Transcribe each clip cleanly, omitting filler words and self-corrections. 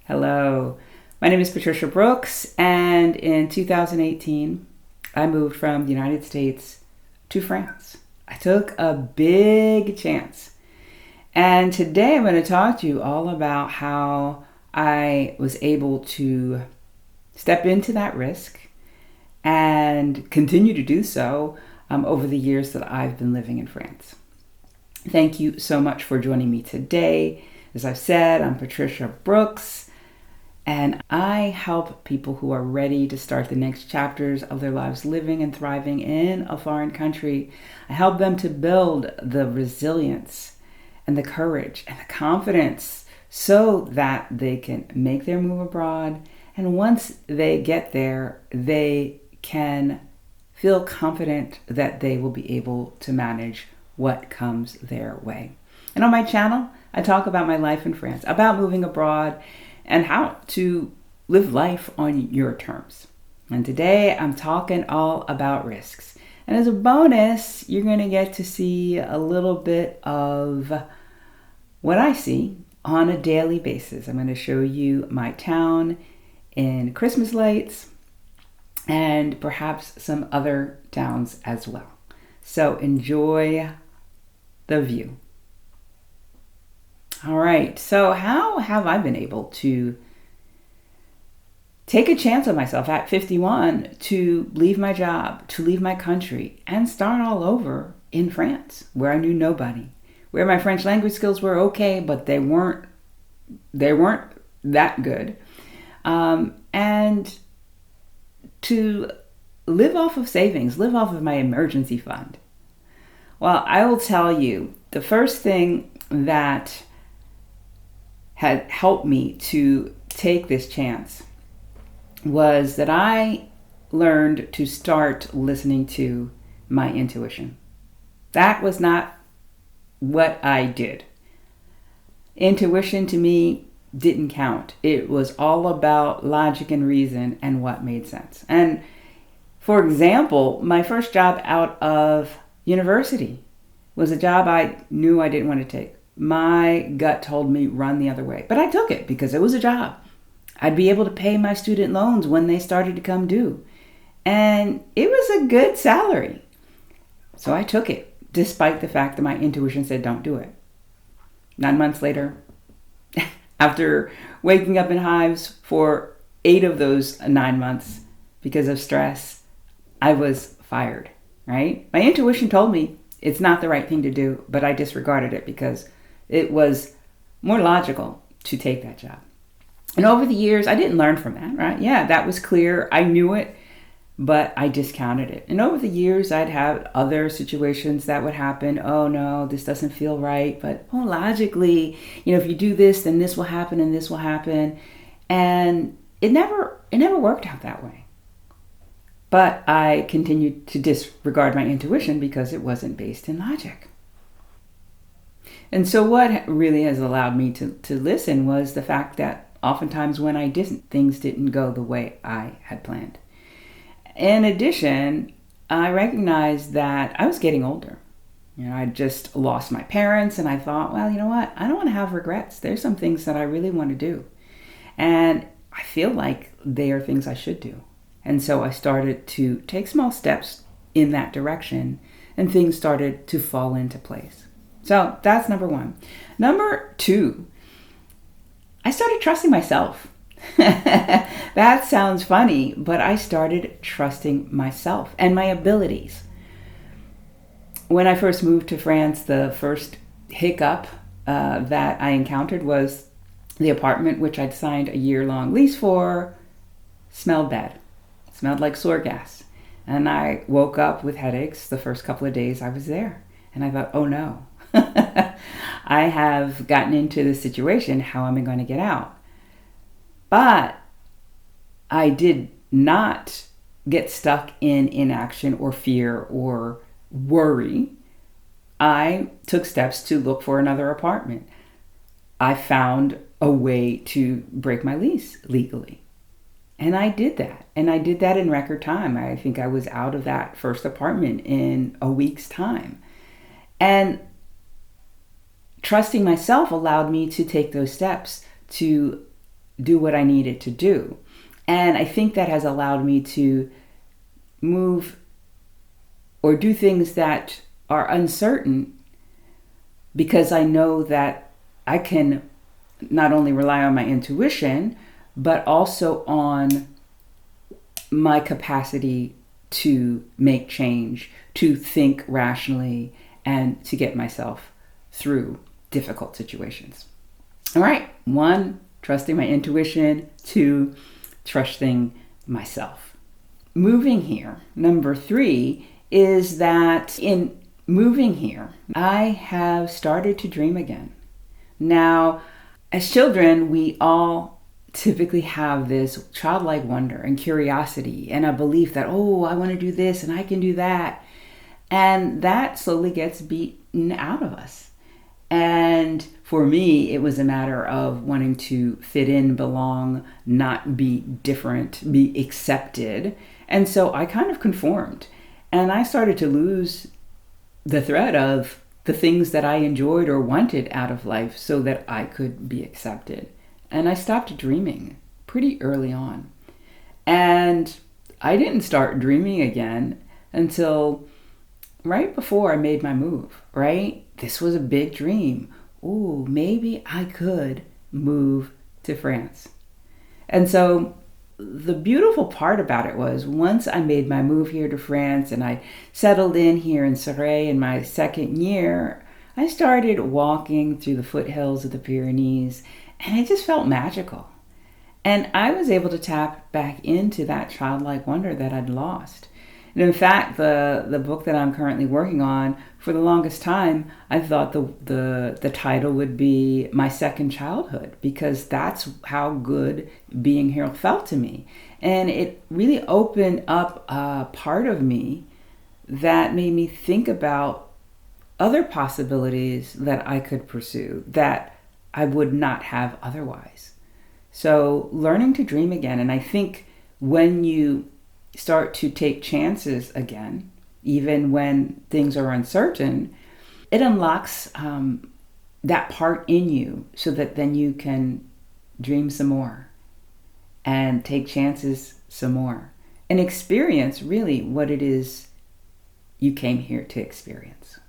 Hello, my name is Patricia Brooks, and in 2018, I moved from the United States to France. I took a big chance, and today I'm going to talk to you all about how I was able to step into that risk and continue to do so over the years that I've been living in France. Thank you so much for joining me today. As I've said, I'm Patricia Brooks, and I help people who are ready to start the next chapters of their lives living and thriving in a foreign country. I help them to build the resilience and the courage and the confidence so that they can make their move abroad. And once they get there, they can feel confident that they will be able to manage what comes their way. And on my channel, I talk about my life in France, about moving abroad, and how to live life on your terms. And today I'm talking all about risks. And as a bonus, you're going to get to see a little bit of what I see on a daily basis. I'm going to show you my town in Christmas lights and perhaps some other towns as well. So enjoy the view. All right, so how have I been able to take a chance on myself at 51 to leave my job, to leave my country, and start all over in France, where I knew nobody, where my French language skills were okay, but they weren't that good, and to live off of savings, live off of my emergency fund. Well, I will tell you, the first thing that had helped me to take this chance was that I learned to start listening to my intuition. That was not what I did. Intuition to me didn't count. It was all about logic and reason and what made sense. And for example, my first job out of university was a job I knew I didn't want to take. My gut told me run the other way, but I took it because it was a job. I'd be able to pay my student loans when they started to come due. And it was a good salary. So I took it, despite the fact that my intuition said don't do it. 9 months later, after waking up in hives for 8 of those 9 months because of stress, I was fired, right? My intuition told me it's not the right thing to do, but I disregarded it because it was more logical to take that job. And over the years, I didn't learn from that, right? Yeah, that was clear. I knew it, but I discounted it. And over the years, I'd have other situations that would happen. Oh no, this doesn't feel right. But logically, if you do this, then this will happen and this will happen. And it never worked out that way. But I continued to disregard my intuition because it wasn't based in logic. And so what really has allowed me to listen was the fact that oftentimes when I didn't, things didn't go the way I had planned. In addition, I recognized that I was getting older. I just lost my parents, and I thought, well, you know what? I don't want to have regrets. There's some things that I really want to do. And I feel like they are things I should do. And so I started to take small steps in that direction, and things started to fall into place. So that's number one. Number two, I started trusting myself. That sounds funny, but I started trusting myself and my abilities. When I first moved to France, the first hiccup that I encountered was the apartment, which I'd signed a year-long lease for, smelled bad. It smelled like sewer gas. And I woke up with headaches the first couple of days I was there. And I thought, oh no, I have gotten into this situation. How am I going to get out? But I did not get stuck in inaction or fear or worry. I took steps to look for another apartment. I found a way to break my lease legally. And I did that. And I did that in record time. I think I was out of that first apartment in a week's time. And trusting myself allowed me to take those steps to do what I needed to do. And I think that has allowed me to move or do things that are uncertain, because I know that I can not only rely on my intuition, but also on my capacity to make change, to think rationally, and to get myself through difficult situations. All right. 1, trusting my intuition. 2, trusting myself. Moving here. Number 3 is that in moving here, I have started to dream again. Now, as children, we all typically have this childlike wonder and curiosity and a belief that, oh, I want to do this and I can do that. And that slowly gets beaten out of us. And for me, it was a matter of wanting to fit in, belong, not be different, be accepted. And so I kind of conformed. And I started to lose the thread of the things that I enjoyed or wanted out of life so that I could be accepted. And I stopped dreaming pretty early on. And I didn't start dreaming again until right before I made my move, right? This was a big dream. Ooh, maybe I could move to France. And so the beautiful part about it was once I made my move here to France and I settled in here in Céret in my second year, I started walking through the foothills of the Pyrenees, and it just felt magical. And I was able to tap back into that childlike wonder that I'd lost. And in fact, the book that I'm currently working on, for the longest time, I thought the title would be My Second Childhood, because that's how good being here felt to me. And it really opened up a part of me that made me think about other possibilities that I could pursue that I would not have otherwise. So learning to dream again. And I think when you start to take chances again, even when things are uncertain, it unlocks that part in you so that then you can dream some more and take chances some more and experience really what it is you came here to experience.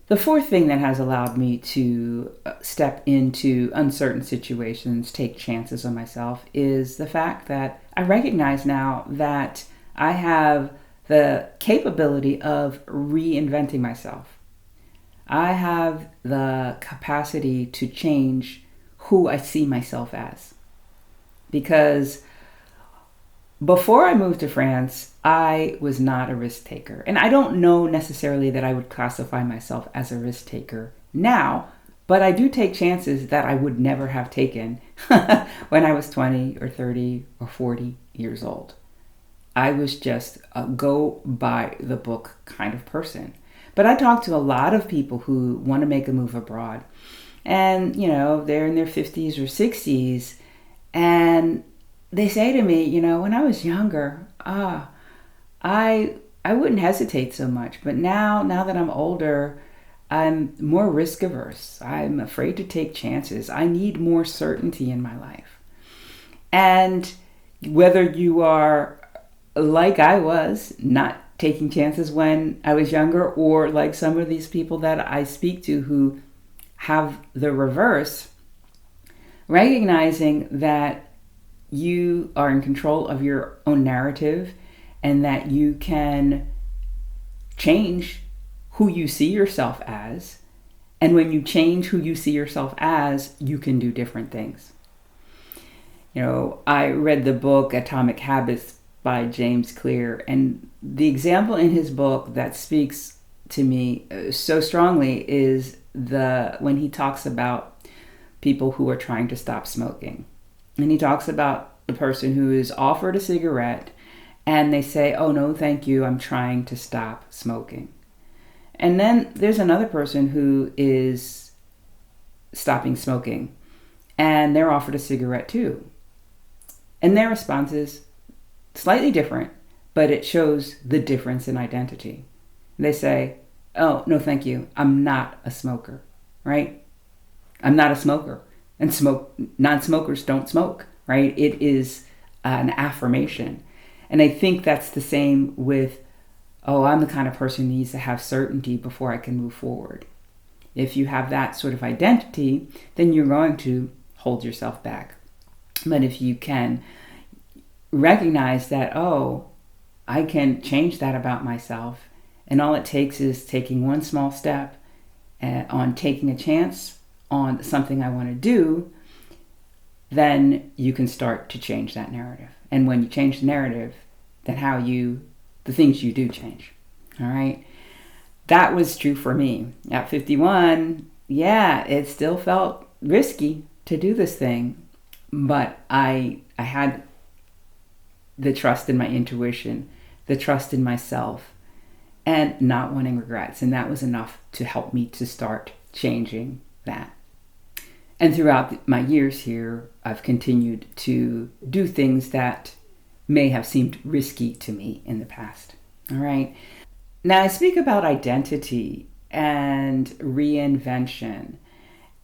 The fourth thing that has allowed me to step into uncertain situations, take chances on myself, is the fact that I recognize now that I have the capability of reinventing myself. I have the capacity to change who I see myself as. Because before I moved to France, I was not a risk taker. And I don't know necessarily that I would classify myself as a risk taker now, but I do take chances that I would never have taken when I was 20 or 30 or 40 years old. I was just a go by the book kind of person. But I talk to a lot of people who want to make a move abroad. And, you know, they're in their 50s or 60s. And they say to me, you know, when I was younger, I wouldn't hesitate so much. But now that I'm older, I'm more risk averse. I'm afraid to take chances. I need more certainty in my life. And whether you are like I was, not taking chances when I was younger, or like some of these people that I speak to who have the reverse, recognizing that you are in control of your own narrative and that you can change who you see yourself as. And when you change who you see yourself as, you can do different things. You know, I read the book Atomic Habits by James Clear, and the example in his book that speaks to me so strongly is when he talks about people who are trying to stop smoking. And he talks about the person who is offered a cigarette and they say, oh no, thank you, I'm trying to stop smoking. And then there's another person who is stopping smoking and they're offered a cigarette too. And their response is slightly different, but it shows the difference in identity. They say, oh, no, thank you, I'm not a smoker, right? I'm not a smoker. And non-smokers don't smoke, right? It is an affirmation. And I think that's the same with, oh, I'm the kind of person who needs to have certainty before I can move forward. If you have that sort of identity, then you're going to hold yourself back. But if you can recognize that, oh, I can change that about myself, and all it takes is taking one small step on taking a chance on something I want to do, then you can start to change that narrative. And when you change the narrative, then the things you do change. All right. That was true for me. At 51, yeah, it still felt risky to do this thing, but I had the trust in my intuition, the trust in myself, and not wanting regrets. And that was enough to help me to start changing that. And throughout my years here, I've continued to do things that may have seemed risky to me in the past. All right. Now I speak about identity and reinvention,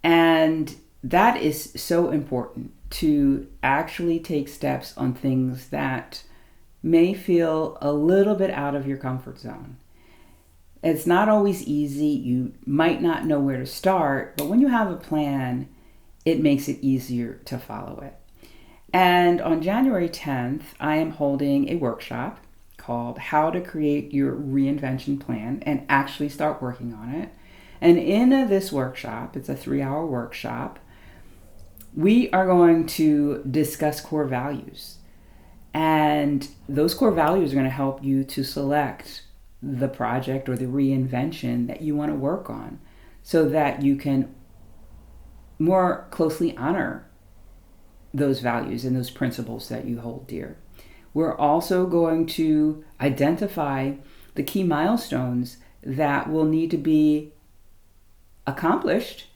and that is so important, to actually take steps on things that may feel a little bit out of your comfort zone. It's not always easy. You might not know where to start, but when you have a plan, it makes it easier to follow it. And on January 10th, I am holding a workshop called How to Create Your Reinvention Plan and Actually Start Working on It. And in this workshop, it's a 3-hour workshop, we are going to discuss core values. And those core values are going to help you to select the project or the reinvention that you want to work on so that you can more closely honor those values and those principles that you hold dear. We're also going to identify the key milestones that will need to be accomplished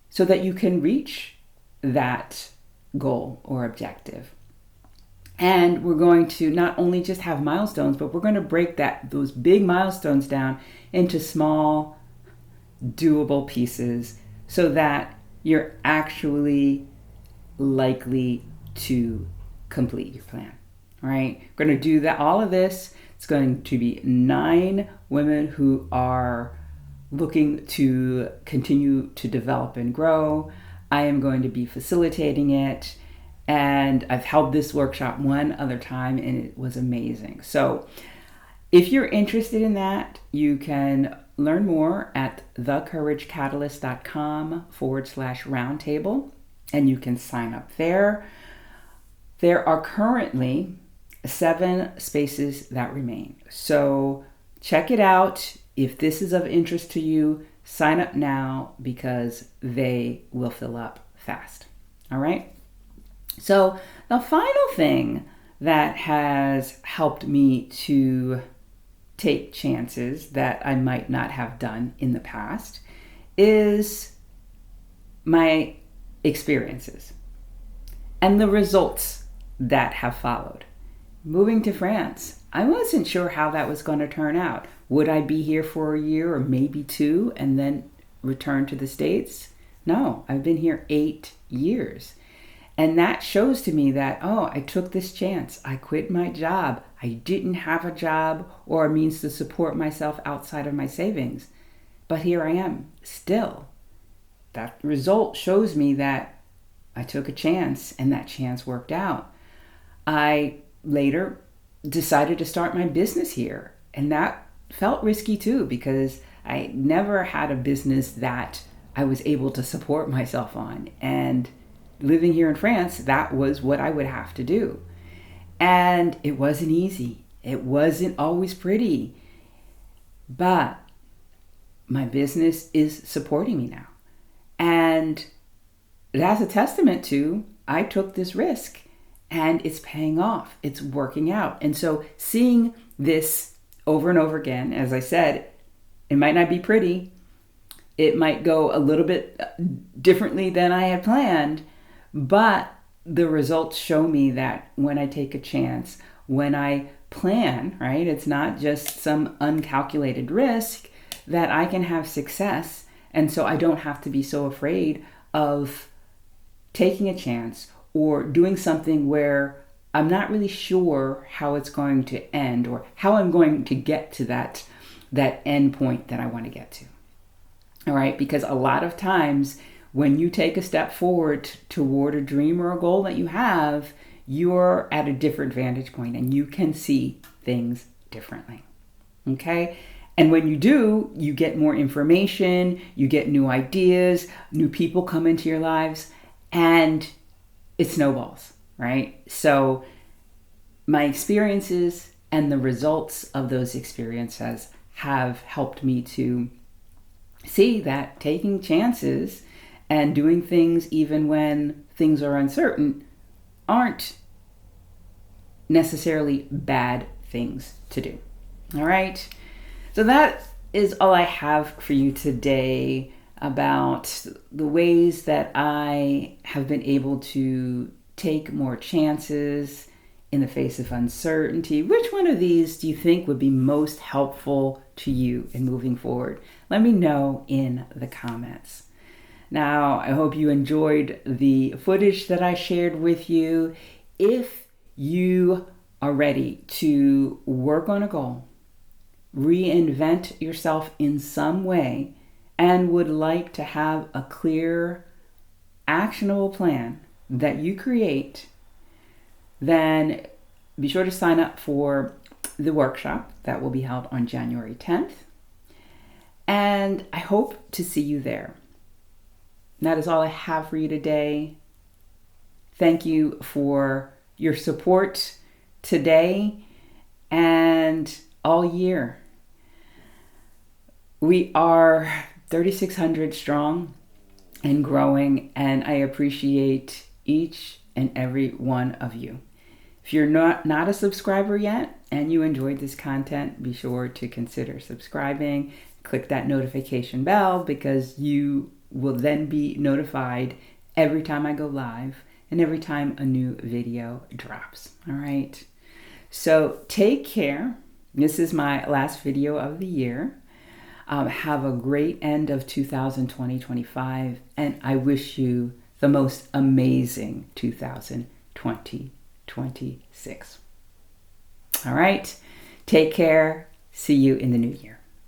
so that you can reach that goal or objective. And we're going to not only just have milestones, but we're going to break those big milestones down into small, doable pieces so that you're actually likely to complete your plan. All right, we're going to do all of this. It's going to be 9 women who are looking to continue to develop and grow. I am going to be facilitating it, and I've held this workshop one other time and it was amazing. So if you're interested in that, you can learn more at thecouragecatalyst.com/roundtable, and you can sign up there. There are currently 7 spaces that remain. So check it out. If this is of interest to you, sign up now because they will fill up fast. All right. So the final thing that has helped me to take chances that I might not have done in the past is my experiences and the results that have followed. Moving to France, I wasn't sure how that was going to turn out. Would I be here for a year or maybe 2 and then return to the States? No, I've been here 8 years. And that shows to me that, I took this chance. I quit my job. I didn't have a job or a means to support myself outside of my savings. But here I am still. That result shows me that I took a chance and that chance worked out. I later decided to start my business here. And that felt risky too, because I never had a business that I was able to support myself on. And living here in France, that was what I would have to do. And it wasn't easy. It wasn't always pretty. But my business is supporting me now. And that's a testament to I took this risk and it's paying off. It's working out. And so seeing this over and over again, as I said, it might not be pretty. It might go a little bit differently than I had planned, but the results show me that when I take a chance, when I plan, right, it's not just some uncalculated risk, that I can have success. And so I don't have to be so afraid of taking a chance or doing something where I'm not really sure how it's going to end or how I'm going to get to that end point that I want to get to. All right, because a lot of times when you take a step forward toward a dream or a goal that you have, you're at a different vantage point and you can see things differently. Okay? And when you do, you get more information, you get new ideas, new people come into your lives, and it snowballs, right? So my experiences and the results of those experiences have helped me to see that taking chances and doing things even when things are uncertain aren't necessarily bad things to do. All right? So that is all I have for you today about the ways that I have been able to take more chances in the face of uncertainty. Which one of these do you think would be most helpful to you in moving forward? Let me know in the comments. Now, I hope you enjoyed the footage that I shared with you. If you are ready to work on a goal, reinvent yourself in some way, and would like to have a clear, actionable plan that you create, then be sure to sign up for the workshop that will be held on January 10th. And I hope to see you there. That is all I have for you today. Thank you for your support today and all year. We are 3,600 strong and growing, and I appreciate each and every one of you. If you're not a subscriber yet and you enjoyed this content, be sure to consider subscribing. Click that notification bell because you will then be notified every time I go live and every time a new video drops. All right. So take care. This is my last video of the year. Have a great end of 2025, and I wish you the most amazing 2026. All right. Take care. See you in the new year.